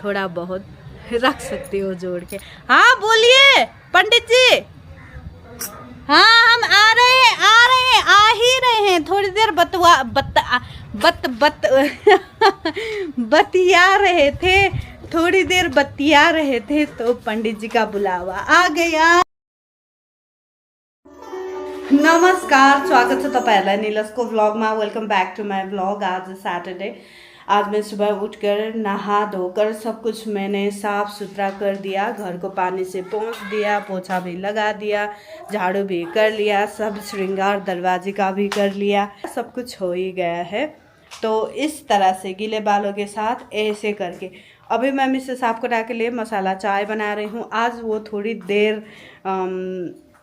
थोड़ा बहुत रख सकती हो जोड़ के। हाँ बोलिए पंडित जी। हाँ हम आ रहे हैं, आ ही रहे हैं। थोड़ी देर बतिया रहे थे, थोड़ी देर बतिया रहे थे तो पंडित जी का बुलावा आ गया। नमस्कार, स्वागत है तपाईँहरूलाई निलसको व्लॉगमा। Welcome back to my vlog. आज सैटरडे। आज मैं सुबह उठकर नहा धोकर सब कुछ मैंने साफ़ सुथरा कर दिया। घर को पानी से पोंछ दिया, पोछा भी लगा दिया, झाड़ू भी कर लिया, सब श्रृंगार दरवाजे का भी कर लिया। सब कुछ हो ही गया है। तो इस तरह से गीले बालों के साथ ऐसे करके अभी मैं मिसेस आपको के लिए मसाला चाय बना रही हूँ। आज वो थोड़ी देर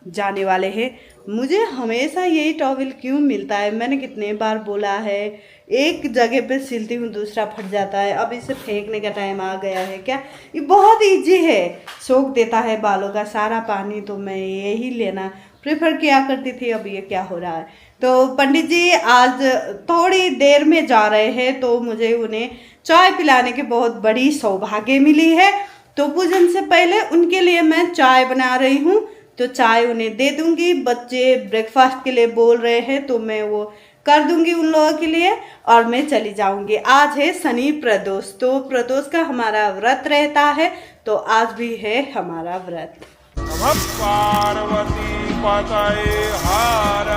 जाने वाले हैं। मुझे हमेशा यही टॉवल क्यों मिलता है, मैंने कितने बार बोला है। एक जगह पे सिलती हूँ दूसरा फट जाता है। अब इसे फेंकने का टाइम आ गया है क्या। ये बहुत इजी है, सोख देता है बालों का सारा पानी। तो मैं यही लेना प्रेफर किया करती थी। अब ये क्या हो रहा है। तो पंडित जी आज थोड़ी देर में जा रहे हैं, तो मुझे उन्हें चाय पिलाने की बहुत बड़ी सौभाग्य मिली है। तो पूजन से पहले उनके लिए मैं चाय बना रही हूँ, तो चाय उन्हें दे दूंगी। बच्चे ब्रेकफास्ट के लिए बोल रहे हैं, तो मैं वो कर दूंगी उन लोगों के लिए और मैं चली जाऊंगी। आज है शनि प्रदोष, तो प्रदोष का हमारा व्रत रहता है, तो आज भी है हमारा व्रत। पार्वती पतये हर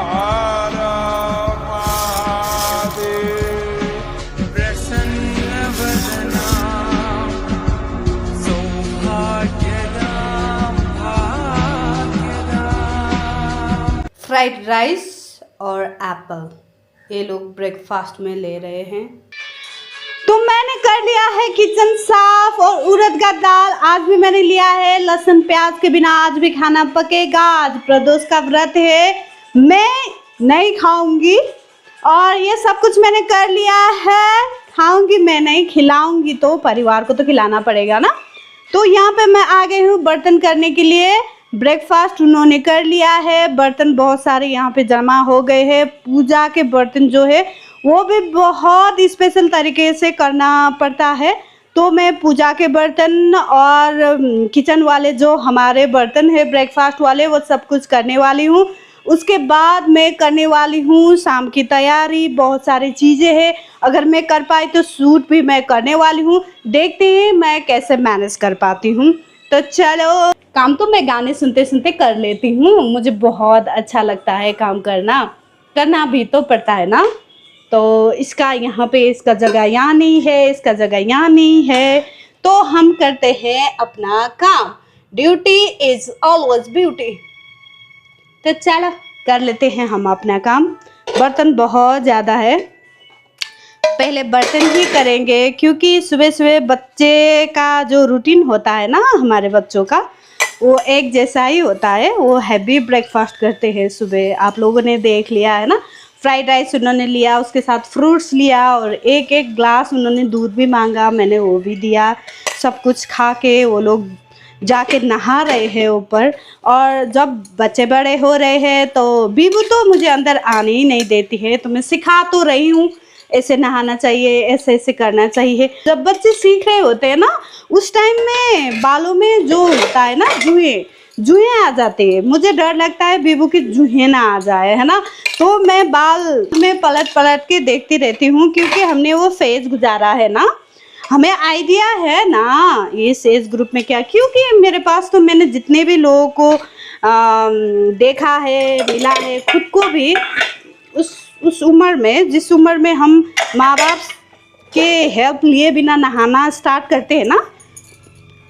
हर फ्राइड राइस और एप्पल ये लोग ब्रेकफास्ट में ले रहे हैं। तो मैंने कर लिया है किचन साफ और उड़द का दाल आज भी मैंने लिया है। लहसुन प्याज के बिना आज भी खाना पकेगा। आज प्रदोष का व्रत है, मैं नहीं खाऊंगी और ये सब कुछ मैंने कर लिया है। खाऊंगी मैं नहीं, खिलाऊंगी तो परिवार को तो खिलाना पड़ेगा ना। तो यहाँ पे मैं आ गई हूँ बर्तन करने के लिए। ब्रेकफास्ट उन्होंने कर लिया है। बर्तन बहुत सारे यहाँ पे जमा हो गए हैं। पूजा के बर्तन जो है वो भी बहुत स्पेशल तरीके से करना पड़ता है। तो मैं पूजा के बर्तन और किचन वाले जो हमारे बर्तन है ब्रेकफास्ट वाले, वो सब कुछ करने वाली हूँ। उसके बाद मैं करने वाली हूँ शाम की तैयारी। बहुत सारी चीज़ें हैं, अगर मैं कर पाई तो सूट भी मैं करने वाली हूँ। देखते हैं मैं कैसे मैनेज कर पाती हूँ। तो चलो, काम तो मैं गाने सुनते सुनते कर लेती हूँ। मुझे बहुत अच्छा लगता है काम करना भी तो पड़ता है ना। तो इसका यहाँ पे इसका जगह यहाँ नहीं है, इसका जगह यहाँ नहीं है, तो हम करते हैं अपना काम। Duty is always beauty. तो चलो कर लेते हैं हम अपना काम। बर्तन बहुत ज़्यादा है, पहले बर्तन ही करेंगे क्योंकि सुबह सुबह बच्चे का जो रूटीन होता है ना, हमारे बच्चों का वो एक जैसा ही होता है। वो हैवी ब्रेकफास्ट करते हैं सुबह, आप लोगों ने देख लिया है ना। फ्राइड राइस उन्होंने लिया, उसके साथ फ्रूट्स लिया और एक एक ग्लास उन्होंने दूध भी मांगा, मैंने वो भी दिया। सब कुछ खा के वो लोग जाके नहा रहे हैं ऊपर। और जब बच्चे बड़े हो रहे हैं तो बीबू तो मुझे अंदर आने ही नहीं देती है। तो मैं सिखा तो रही हूँ, ऐसे नहाना चाहिए, ऐसे ऐसे करना चाहिए। जब बच्चे सीख रहे होते हैं ना, उस टाइम में बालों में जो होता है ना जूहे आ जाते हैं। मुझे डर लगता है बीबू की जूहे ना आ जाए, है ना। तो मैं बाल में पलट के देखती रहती हूँ, क्योंकि हमने वो फेज गुजारा है ना, हमें आइडिया है ना ये एज ग्रुप में क्या। क्योंकि मेरे पास तो मैंने जितने भी लोगों को देखा है, मिला है, खुद को भी उस उम्र में, जिस उम्र में हम माँ बाप के हेल्प लिए बिना नहाना स्टार्ट करते हैं ना,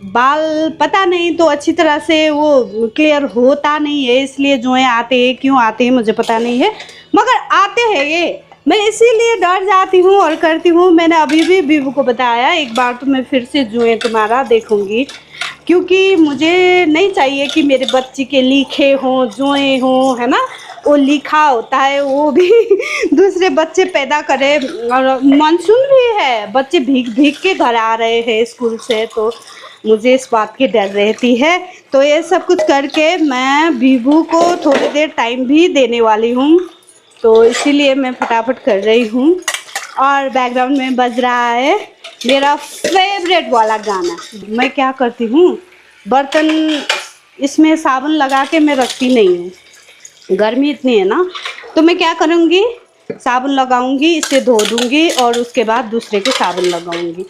बाल पता नहीं तो अच्छी तरह से वो क्लियर होता नहीं है। इसलिए जो है आते हैं, क्यों आते हैं मुझे पता नहीं है, मगर आते हैं ये। मैं इसीलिए डर जाती हूँ और करती हूँ। मैंने अभी भी बीबू को बताया, एक बार तो मैं फिर से जुए तुम्हारा देखूँगी, क्योंकि मुझे नहीं चाहिए कि मेरे बच्चे के लिखे हों, जुए हों, है ना। वो लिखा होता है, वो भी दूसरे बच्चे पैदा करे। और मानसून भी है, बच्चे भीग के घर आ रहे हैं स्कूल से, तो मुझे इस बात की डर रहती है। तो ये सब कुछ करके मैं बीबू को थोड़ी देर टाइम भी देने वाली हूँ, तो इसीलिए मैं फटाफट कर रही हूँ। और बैकग्राउंड में बज रहा है मेरा फेवरेट वाला गाना। मैं क्या करती हूँ, बर्तन इसमें साबुन लगा के मैं रखती नहीं हूँ, गर्मी इतनी है ना, तो मैं क्या करूँगी, साबुन लगाऊंगी, इसे धो दूंगी और उसके बाद दूसरे के साबुन लगाऊंगी।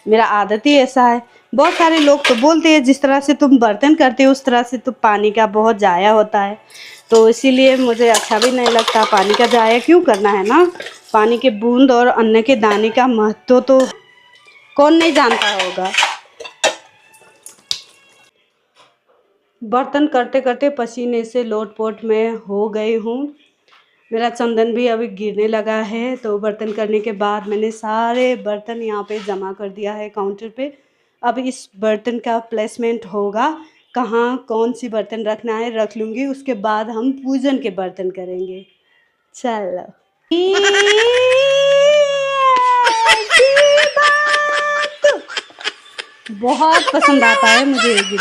मेरा आदत ही ऐसा है। बहुत सारे लोग तो बोलते हैं जिस तरह से तुम बर्तन करते हो उस तरह से तो पानी का बहुत ज़ाया होता है, तो इसीलिए मुझे अच्छा भी नहीं लगता। पानी का ज़ाया क्यों करना है ना। पानी के बूंद और अन्न के दाने का महत्व तो कौन नहीं जानता होगा। बर्तन करते करते पसीने से लोटपोट में हो गई हूँ। मेरा चंदन भी अभी गिरने लगा है। तो बर्तन करने के बाद मैंने सारे बर्तन यहाँ पे जमा कर दिया है काउंटर पे। अब इस बर्तन का प्लेसमेंट होगा, कहाँ कौन सी बर्तन रखना है रख लूँगी, उसके बाद हम पूजन के बर्तन करेंगे। चलो बहुत पसंद आता है मुझे ये गीत।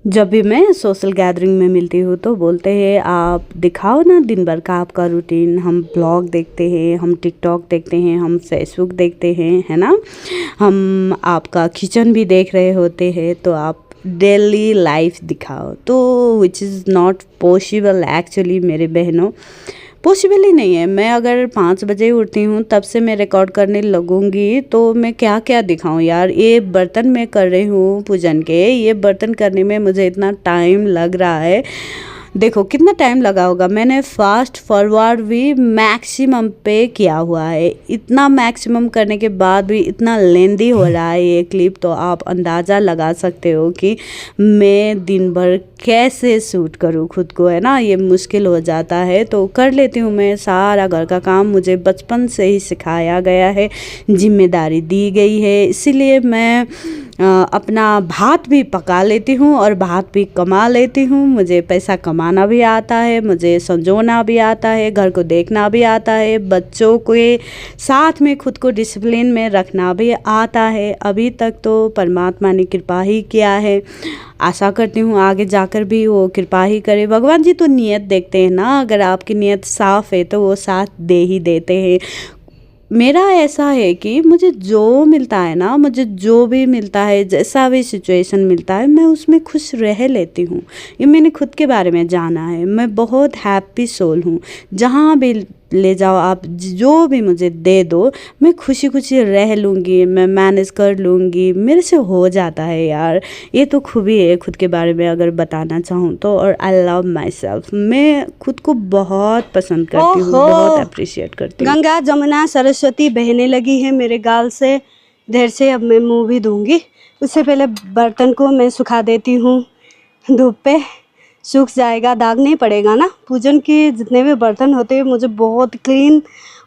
जब भी मैं सोशल गैदरिंग में मिलती हूँ तो बोलते हैं आप दिखाओ ना दिन भर का आपका रूटीन। हम ब्लॉग देखते हैं, हम टिकटॉक देखते हैं, हम फेसबुक देखते हैं, है ना। हम आपका किचन भी देख रहे होते हैं, तो आप डेली लाइफ दिखाओ। तो which is not possible actually मेरे बहनों, पॉसिबल ही नहीं है। मैं अगर 5 बजे उठती हूँ तब से मैं रिकॉर्ड करने लगूँगी तो मैं क्या क्या दिखाऊँ यार। ये बर्तन मैं कर रही हूँ पूजन के, ये बर्तन करने में मुझे इतना टाइम लग रहा है। देखो कितना टाइम लगा होगा। मैंने फास्ट फॉरवर्ड भी मैक्सिमम पे किया हुआ है। इतना मैक्सिमम करने के बाद भी इतना लेंदी हो रहा है ये क्लिप, तो आप अंदाज़ा लगा सकते हो कि मैं दिन भर कैसे शूट करूँ खुद को, है ना। ये मुश्किल हो जाता है, तो कर लेती हूँ मैं सारा घर का काम। मुझे बचपन से ही सिखाया गया है, जिम्मेदारी दी गई है, इसीलिए मैं अपना भात भी पका लेती हूँ और भात भी कमा लेती हूँ। मुझे पैसा कमाना भी आता है, मुझे संजोना भी आता है, घर को देखना भी आता है, बच्चों के साथ में खुद को डिसिप्लिन में रखना भी आता है। अभी तक तो परमात्मा ने कृपा ही किया है। आशा करती हूँ आगे जाकर भी वो कृपा ही करे। भगवान जी तो नियत देखते हैं ना, अगर आपकी नियत साफ़ है तो वो साथ दे ही देते हैं। मेरा ऐसा है कि मुझे जो मिलता है ना, मुझे जो भी मिलता है, जैसा भी सिचुएशन मिलता है, मैं उसमें खुश रह लेती हूँ। ये मैंने खुद के बारे में जाना है। मैं बहुत हैप्पी सोल हूँ। जहाँ भी ले जाओ आप, जो भी मुझे दे दो, मैं खुशी खुशी रह लूँगी, मैं मैनेज कर लूँगी, मेरे से हो जाता है यार। ये तो खूबी है खुद के बारे में अगर बताना चाहूँ तो। और आई लव माई सेल्फ, मैं खुद को बहुत पसंद करती हूँ, बहुत अप्रिशिएट करती हूँ। गंगा जमुना सरस्वती बहने लगी है मेरे गाल से, देर से अब मैं मुँह भी धोऊंगी। उससे पहले बर्तन को मैं सुखा देती हूँ धूप पे, सूख जाएगा, दाग नहीं पड़ेगा ना। पूजन के जितने भी बर्तन होते हैं मुझे बहुत क्लीन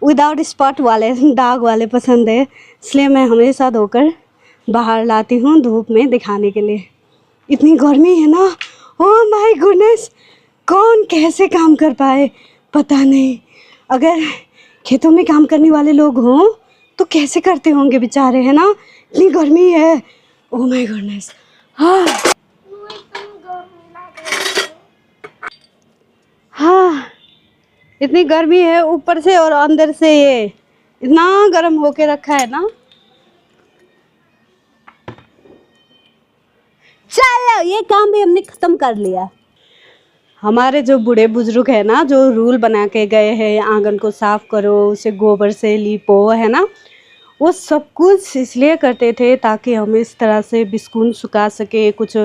विदाउट स्पॉट वाले, दाग वाले पसंद है, इसलिए मैं हमेशा धोकर बाहर लाती हूँ धूप में दिखाने के लिए। इतनी गर्मी है ना, ओह माय गुडनेस, कौन कैसे काम कर पाए पता नहीं। अगर खेतों में काम करने वाले लोग हों तो कैसे करते होंगे बेचारे, है ना। इतनी गर्मी है, ओह माय गुडनेस। हाँ, इतनी गर्मी है ऊपर से और अंदर से ये इतना गर्म होके रखा है ना। चलो ये काम भी हमने खत्म कर लिया। हमारे जो बूढ़े बुजुर्ग है ना, जो रूल बना के गए हैं, आंगन को साफ करो, उसे गोबर से लीपो, है ना, वो सब कुछ इसलिए करते थे ताकि हम इस तरह से बिस्कुट सुखा सके, कुछ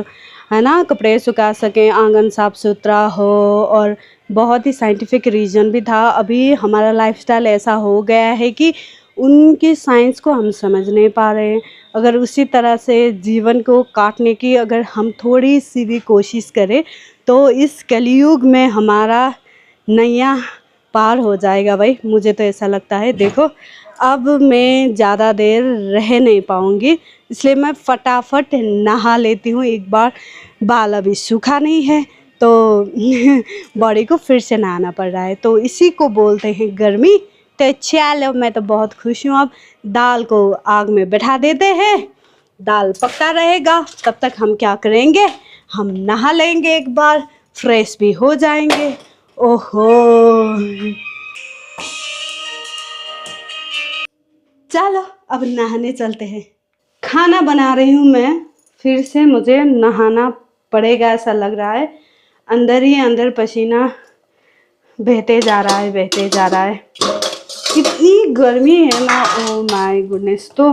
है ना, कपड़े सुखा सकें, आंगन साफ सुथरा हो। और बहुत ही साइंटिफिक रीज़न भी था। अभी हमारा लाइफस्टाइल ऐसा हो गया है कि उनकी साइंस को हम समझ नहीं पा रहे हैं। अगर उसी तरह से जीवन को काटने की अगर हम थोड़ी सी भी कोशिश करें तो इस कलयुग में हमारा नैया पार हो जाएगा भाई, मुझे तो ऐसा लगता है। देखो अब मैं ज़्यादा देर रह नहीं पाऊँगी, इसलिए मैं फटाफट नहा लेती हूँ एक बार। बाल अभी सूखा नहीं है तो बॉडी को फिर से नहाना पड़ रहा है, तो इसी को बोलते हैं गर्मी। तो चलो मैं तो बहुत खुश हूँ। अब दाल को आग में बैठा देते हैं, दाल पकता रहेगा, तब तक हम क्या करेंगे, हम नहा लेंगे एक बार, फ्रेश भी हो जाएंगे। ओहो चलो अब नहाने चलते हैं। खाना बना रही हूँ मैं, फिर से मुझे नहाना पड़ेगा ऐसा लग रहा है। अंदर ही अंदर पसीना बहते जा रहा है, बहते जा रहा है। इतनी गर्मी है ना, ओ माय गुडनेस। तो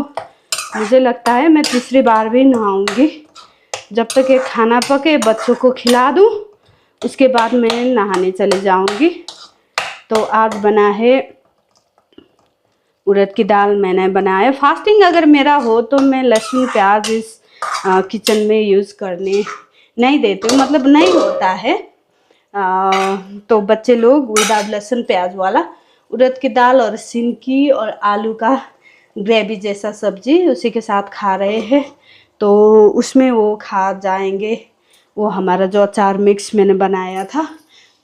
मुझे लगता है मैं तीसरी बार भी नहाऊंगी। जब तक ये खाना पके, बच्चों को खिला दूँ, उसके बाद मैं नहाने चले जाऊंगी। तो आज बना है उड़द की दाल, मैंने बनाया। फास्टिंग अगर मेरा हो तो मैं लहसुन प्याज इस किचन में यूज़ करने नहीं देती हूँ, मतलब नहीं होता है। तो बच्चे लोग विदाउट लहसुन प्याज वाला उड़द की दाल और सिनकी और आलू का ग्रेवी जैसा सब्जी उसी के साथ खा रहे हैं। तो उसमें वो खा जाएंगे। वो हमारा जो अचार मिक्स मैंने बनाया था,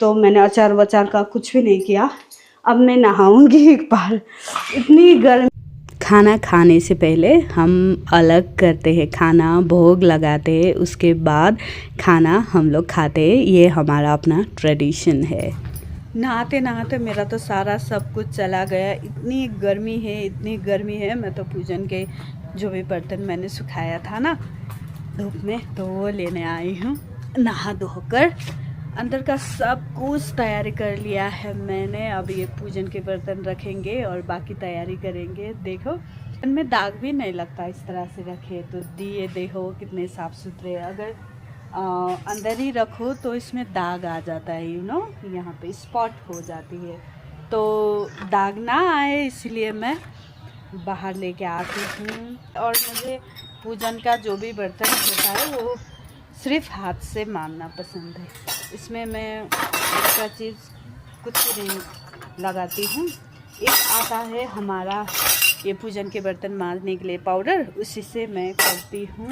तो मैंने अचार वचार का कुछ भी नहीं किया। अब मैं नहाऊंगी एक बार, इतनी गर्मी। खाना खाने से पहले हम अलग करते हैं, खाना भोग लगाते हैं, उसके बाद खाना हम लोग खाते हैं। ये हमारा अपना ट्रेडिशन है। नहाते नहाते मेरा तो सारा सब कुछ चला गया। इतनी गर्मी है, इतनी गर्मी है। मैं तो पूजन के जो भी बर्तन मैंने सुखाया था ना धूप में, तो वो लेने आई हूँ। नहा धोकर अंदर का सब कुछ तैयारी कर लिया है मैंने। अब ये पूजन के बर्तन रखेंगे और बाकी तैयारी करेंगे। देखो इनमें दाग भी नहीं लगता इस तरह से रखे तो। दिए देखो कितने साफ़ सुथरे। अगर अंदर ही रखो तो इसमें दाग आ जाता है, यू नो, यहाँ पे स्पॉट हो जाती है। तो दाग ना आए इसलिए मैं बाहर लेके आती हूँ। और मुझे पूजन का जो भी बर्तन होता है वो सिर्फ हाथ से मानना पसंद है। इसमें मैं एक्स्ट्रा चीज़ कुछ भी नहीं लगाती हूँ। एक आता है हमारा ये पूजन के बर्तन मांजने के लिए पाउडर, उसी से मैं करती हूँ।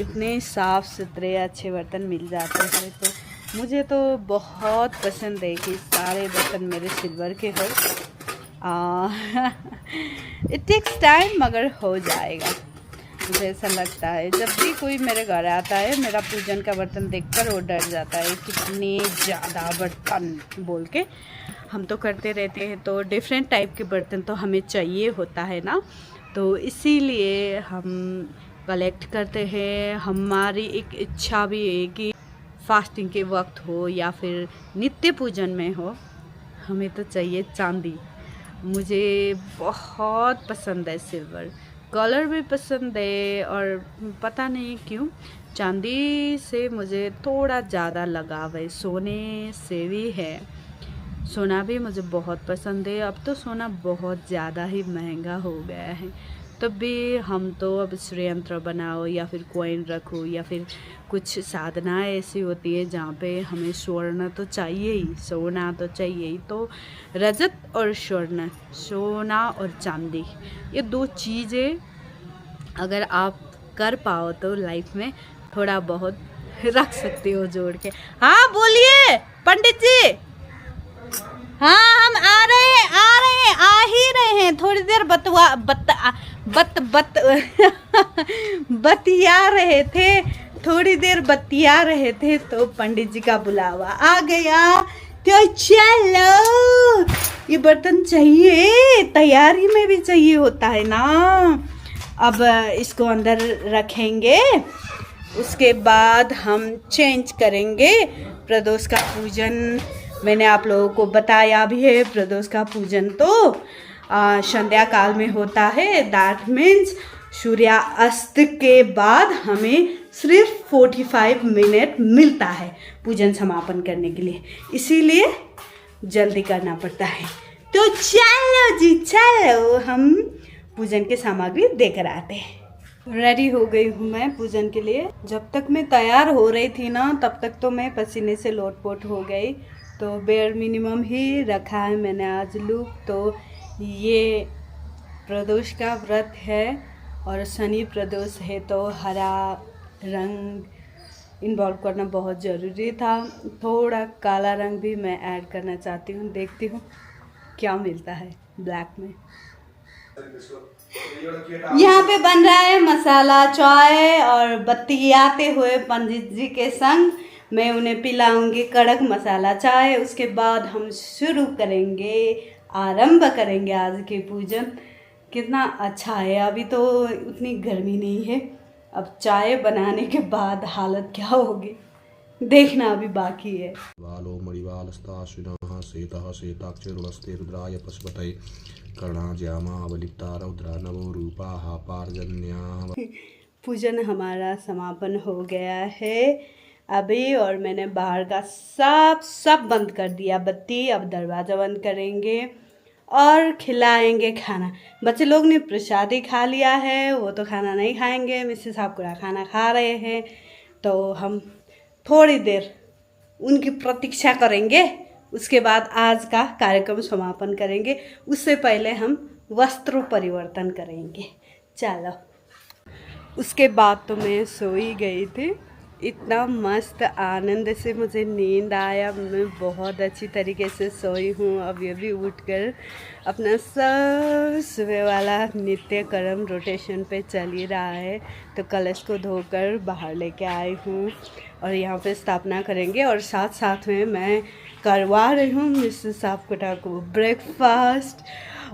इतने साफ़ सुथरे अच्छे बर्तन मिल जाते हैं। तो मुझे तो बहुत पसंद है कि सारे बर्तन मेरे सिल्वर के हो। इट टेक्स टाइम, मगर हो जाएगा। मुझे ऐसा लगता है जब भी कोई मेरे घर आता है, मेरा पूजन का बर्तन देखकर वो डर जाता है, कितने ज़्यादा बर्तन बोल के। हम तो करते रहते हैं, तो डिफरेंट टाइप के बर्तन तो हमें चाहिए होता है ना, तो इसीलिए हम कलेक्ट करते हैं। हमारी एक इच्छा भी है कि फास्टिंग के वक्त हो या फिर नित्य पूजन में हो, हमें तो चाहिए चांदी। मुझे बहुत पसंद है सिल्वर, कलर भी पसंद है, और पता नहीं क्यों चांदी से मुझे थोड़ा ज़्यादा लगाव है। सोने से भी है, सोना भी मुझे बहुत पसंद है। अब तो सोना बहुत ज़्यादा ही महंगा हो गया है, तब भी हम तो अब श्रेयंत्र बनाओ या फिर कॉइन रखो या फिर कुछ साधना ऐसी होती है जहाँ पे हमें स्वर्ण तो चाहिए ही, सोना तो चाहिए ही। तो रजत और स्वर्ण, सोना और चांदी, ये दो चीज़ें अगर आप कर पाओ तो लाइफ में थोड़ा बहुत रख सकते हो जोड़ के। हाँ बोलिए पंडित जी। हाँ हम आ ही रहे हैं। थोड़ी देर बतिया रहे थे, थोड़ी देर बतिया रहे थे, तो पंडित जी का बुलावा आ गया। तो चलो, ये बर्तन चाहिए, तैयारी में भी चाहिए होता है ना। अब इसको अंदर रखेंगे, उसके बाद हम चेंज करेंगे। प्रदोष का पूजन मैंने आप लोगों को बताया भी है। प्रदोष का पूजन तो संध्या काल में होता है। दैट मीन्स सूर्यास्त के बाद हमें सिर्फ 45 मिनट मिलता है पूजन समापन करने के लिए, इसीलिए जल्दी करना पड़ता है। तो चलो जी चलो, हम पूजन की सामग्री देकर आते हैं। रेडी हो गई हूँ मैं पूजन के लिए। जब तक मैं तैयार हो रही थी ना, तब तक तो मैं पसीने से लोटपोट हो गई। तो बेयर मिनिमम ही रखा है मैंने आज लुक। तो ये प्रदोष का व्रत है और शनि प्रदोष है, तो हरा रंग इन्वॉल्व करना बहुत ज़रूरी था। थोड़ा काला रंग भी मैं ऐड करना चाहती हूँ, देखती हूँ क्या मिलता है ब्लैक में। यहाँ पे बन रहा है मसाला चाय, और बतियाते हुए पंडित जी के संग मैं उन्हें पिलाऊंगी कड़क मसाला चाय। उसके बाद हम शुरू करेंगे, आरंभ करेंगे आज के पूजन। कितना अच्छा है। अभी तो उतनी गर्मी नहीं है, अब चाय बनाने के बाद हालत क्या होगी देखना अभी बाकी है। वालो मणिवालस्ताश्विनः सेतः सेताक्षरुणस्ते रुद्राय पशुपतये कर्णाज्यामावलिप्ता रौद्रा नवो रूपाः पार्जन्याः। पूजन हमारा समापन हो गया है अभी, और मैंने बाहर का सब बंद कर दिया बत्ती। अब दरवाज़ा बंद करेंगे और खिलाएंगे खाना। बच्चे लोग ने प्रसादी खा लिया है, वो तो खाना नहीं खाएंगे। मिसेस साहब खाना खा रहे हैं, तो हम थोड़ी देर उनकी प्रतीक्षा करेंगे। उसके बाद आज का कार्यक्रम समापन करेंगे। उससे पहले हम वस्त्र परिवर्तन करेंगे। चलो। उसके बाद तो मैं सो ही गई थी। इतना मस्त आनंद से मुझे नींद आया, मैं बहुत अच्छी तरीके से सोई हूँ। अभी उठकर अपना सब सुबह वाला नित्य कर्म रोटेशन पे चल ही रहा है। तो कलश को धोकर बाहर लेके आई हूँ और यहाँ पे स्थापना करेंगे, और साथ साथ में मैं करवा रही हूँ मिसेस साहब को ब्रेकफास्ट,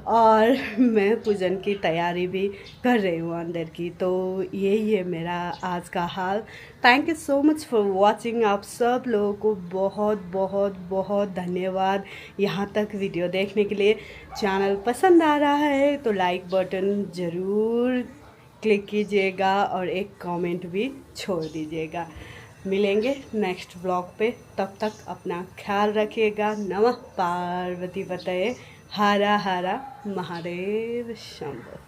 और मैं पूजन की तैयारी भी कर रही हूँ अंदर की। तो यही है मेरा आज का हाल। Thank you so much for watching. आप सब लोगों को बहुत बहुत बहुत धन्यवाद यहाँ तक वीडियो देखने के लिए। चैनल पसंद आ रहा है तो लाइक बटन ज़रूर क्लिक कीजिएगा और एक कमेंट भी छोड़ दीजिएगा। मिलेंगे नेक्स्ट ब्लॉग पे, तब तक अपना ख्याल रखिएगा। नमः पार्वती पतये, हर हर महादेव शंभो।